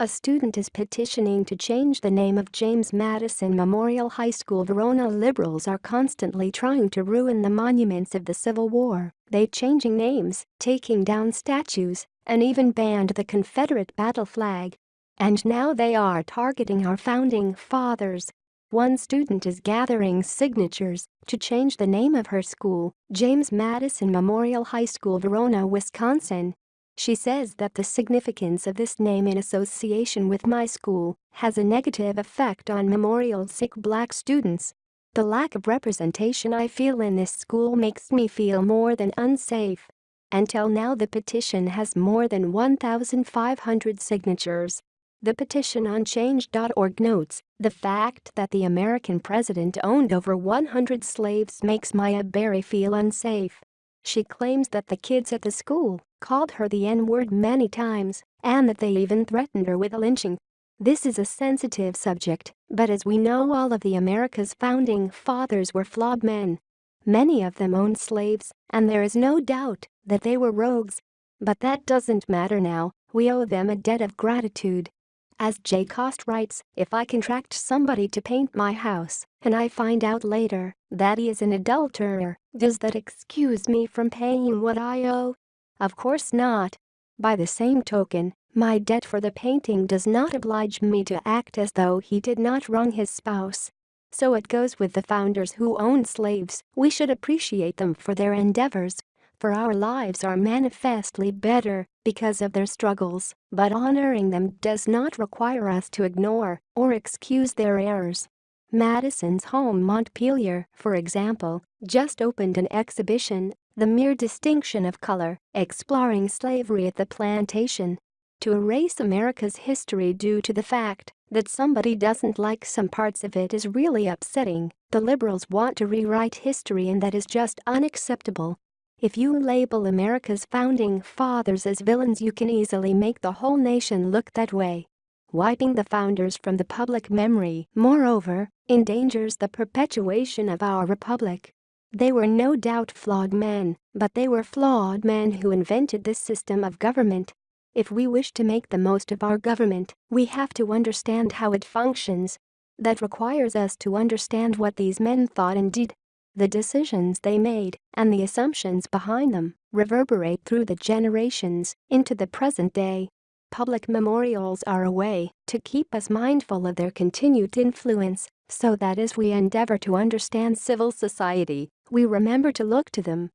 A student is petitioning to change the name of James Madison Memorial High School. Verona liberals are constantly trying to ruin the monuments of the Civil War. They changing names, taking down statues, and even banned the Confederate battle flag. And now they are targeting our founding fathers. One student is gathering signatures to change the name of her school, James Madison Memorial High School, Verona, Wisconsin. She says that the significance of this name in association with my school has a negative effect on Memorial's sick black students. The lack of representation I feel in this school makes me feel more than unsafe. Until now, the petition has more than 1,500 signatures. The petition on change.org notes, the fact that the American president owned over 100 slaves makes Maya Berry feel unsafe. She claims that the kids at the school called her the N-word many times and that they even threatened her with a lynching. This is a sensitive subject, but as we know, all of the America's founding fathers were flawed men. Many of them owned slaves, and there is no doubt that they were rogues. But that doesn't matter now. We owe them a debt of gratitude. As J. Cost writes, if I contract somebody to paint my house and I find out later that he is an adulterer, does that excuse me from paying what I owe? Of course not. By the same token, my debt for the painting does not oblige me to act as though he did not wrong his spouse. So it goes with the founders who owned slaves. We should appreciate them for their endeavors. For our lives are manifestly better because of their struggles, but honoring them does not require us to ignore or excuse their errors. Madison's home, Montpelier, for example, just opened an exhibition, The Mere Distinction of Color, exploring slavery at the plantation. To erase America's history due to the fact that somebody doesn't like some parts of it is really upsetting. The liberals want to rewrite history, and that is just unacceptable. If you label America's founding fathers as villains, you can easily make the whole nation look that way. Wiping the founders from the public memory, moreover, endangers the perpetuation of our republic. They were no doubt flawed men, but they were flawed men who invented this system of government. If we wish to make the most of our government, we have to understand how it functions. That requires us to understand what these men thought and did. The decisions they made and the assumptions behind them reverberate through the generations into the present day. Public memorials are a way to keep us mindful of their continued influence, so that as we endeavor to understand civil society, we remember to look to them